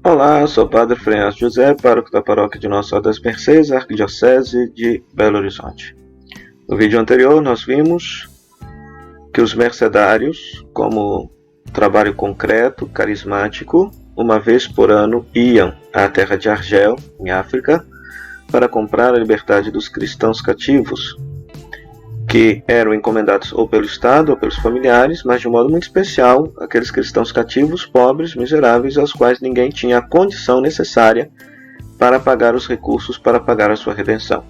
Olá, eu sou o Padre Frenhaço José, pároco da Paróquia de Nossa Senhora das Mercês, Arquidiocese de Belo Horizonte. No vídeo anterior nós vimos que os mercedários, como trabalho concreto, carismático, uma vez por ano iam à terra de Argel, em África, para comprar a liberdade dos cristãos cativos, que eram encomendados ou pelo Estado ou pelos familiares, mas de um modo muito especial, aqueles cristãos cativos, pobres, miseráveis, aos quais ninguém tinha a condição necessária para pagar os recursos para pagar a sua redenção.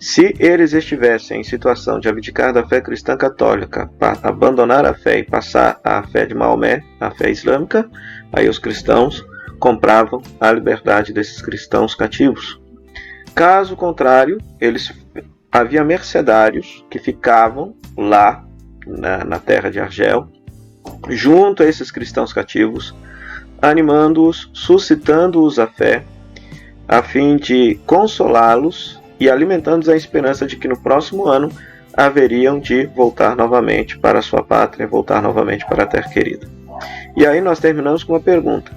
Se eles estivessem em situação de abdicar da fé cristã católica, para abandonar a fé e passar à fé de Maomé, a fé islâmica, aí os cristãos compravam a liberdade desses cristãos cativos. Caso contrário, havia mercedários que ficavam lá na terra de Argel, junto a esses cristãos cativos, animando-os, suscitando-os à fé, a fim de consolá-los e alimentando-os a esperança de que no próximo ano haveriam de voltar novamente para a sua pátria, voltar novamente para a terra querida. E aí nós terminamos com uma pergunta: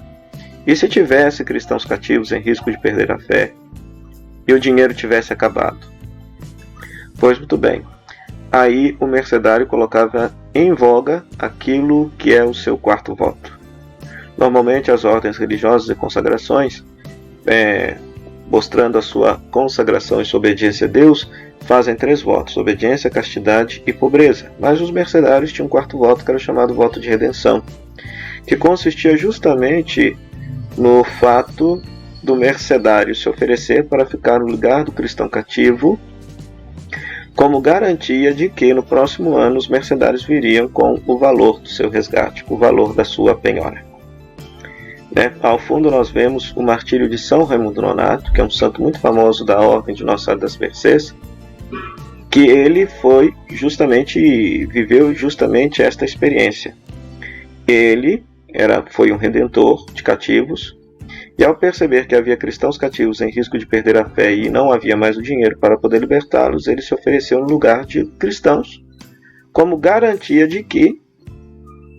e se tivesse cristãos cativos em risco de perder a fé e o dinheiro tivesse acabado? Pois muito bem, aí o mercedário colocava em voga aquilo que é o seu quarto voto. Normalmente as ordens religiosas e consagrações, mostrando a sua consagração e sua obediência a Deus, fazem 3 votos: obediência, castidade e pobreza. Mas os mercedários tinham um quarto voto, que era o chamado voto de redenção, que consistia justamente no fato do mercedário se oferecer para ficar no lugar do cristão cativo, como garantia de que no próximo ano os mercedários viriam com o valor do seu resgate, o valor da sua penhora. Ao fundo nós vemos o martírio de São Raimundo Nonato, que é um santo muito famoso da Ordem de Nossa Senhora das Mercês, que ele viveu justamente esta experiência. Ele foi um redentor de cativos, e ao perceber que havia cristãos cativos em risco de perder a fé e não havia mais o dinheiro para poder libertá-los, ele se ofereceu no lugar de cristãos, como garantia de que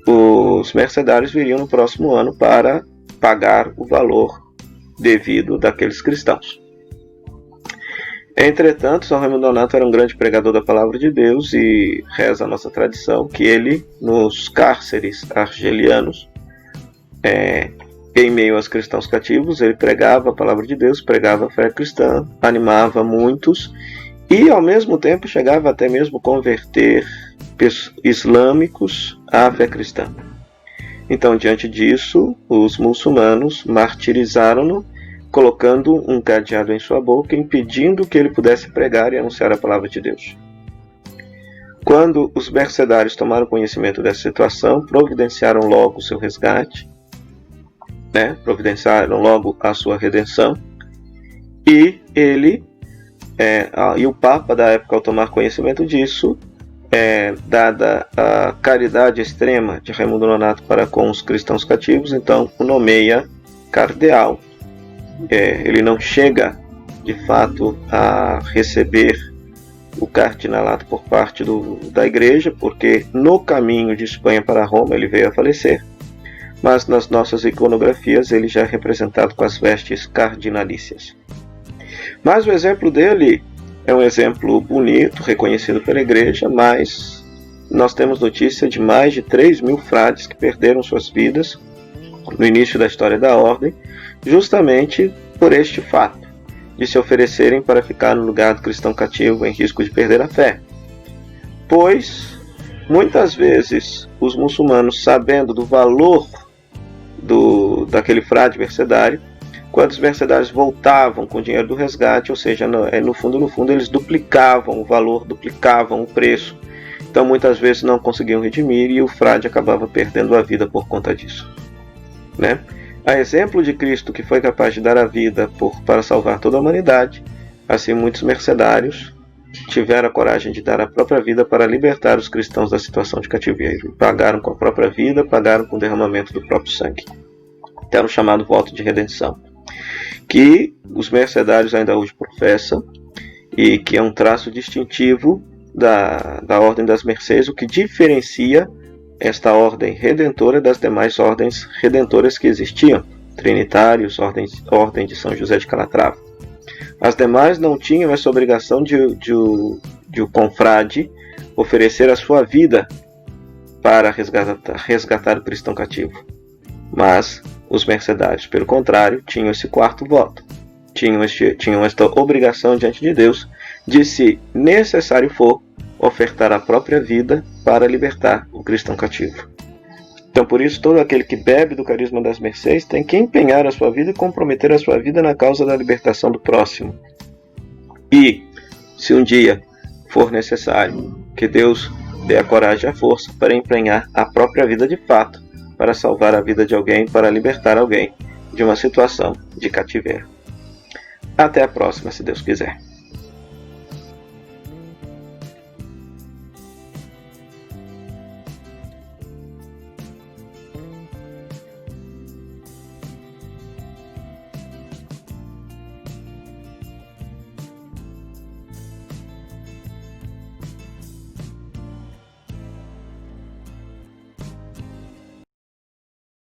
os mercedários viriam no próximo ano para pagar o valor devido daqueles cristãos. Entretanto, São Raimundo Nonato era um grande pregador da palavra de Deus, e reza a nossa tradição que ele, nos cárceres argelianos, em meio aos cristãos cativos, ele pregava a palavra de Deus, pregava a fé cristã, animava muitos e ao mesmo tempo chegava até mesmo converter islâmicos à fé cristã. Então, diante disso, os muçulmanos martirizaram-no, colocando um cadeado em sua boca, impedindo que ele pudesse pregar e anunciar a palavra de Deus. Quando os mercedários tomaram conhecimento dessa situação, providenciaram logo o seu resgate, providenciaram logo a sua redenção, e o Papa da época, ao tomar conhecimento disso, dada a caridade extrema de Raimundo Nonato para com os cristãos cativos, então o nomeia cardeal. Ele não chega de fato a receber o cardinalato por parte da igreja, porque no caminho de Espanha para Roma ele veio a falecer, mas nas nossas iconografias ele já é representado com as vestes cardinalícias. Mas o exemplo dele é um exemplo bonito, reconhecido pela igreja, mas nós temos notícia de mais de 3.000 frades que perderam suas vidas no início da história da ordem, justamente por este fato de se oferecerem para ficar no lugar do cristão cativo em risco de perder a fé. Pois, muitas vezes, os muçulmanos, sabendo do valor daquele frade mercedário, quando os mercedários voltavam com o dinheiro do resgate, ou seja, no fundo eles duplicavam o valor, duplicavam o preço. Então muitas vezes não conseguiam redimir e o frade acabava perdendo a vida por conta disso. A exemplo de Cristo, que foi capaz de dar a vida para salvar toda a humanidade, assim muitos mercedários tiveram a coragem de dar a própria vida para libertar os cristãos da situação de cativeiro. Pagaram com a própria vida, pagaram com o derramamento do próprio sangue. Era o chamado voto de redenção, que os mercedários ainda hoje professam, e que é um traço distintivo da Ordem das Mercês, o que diferencia esta ordem redentora das demais ordens redentoras que existiam. trinitários, ordem de São José de Calatrava. As demais não tinham essa obrigação de o confrade oferecer a sua vida para resgatar o cristão cativo. Mas os mercedários, pelo contrário, tinham esse quarto voto. Tinham esta obrigação diante de Deus de, se necessário for, ofertar a própria vida para libertar o cristão cativo. Então, por isso, todo aquele que bebe do carisma das mercês tem que empenhar a sua vida e comprometer a sua vida na causa da libertação do próximo. E, se um dia for necessário, que Deus dê a coragem e a força para empenhar a própria vida de fato, para salvar a vida de alguém, para libertar alguém de uma situação de cativeiro. Até a próxima, se Deus quiser.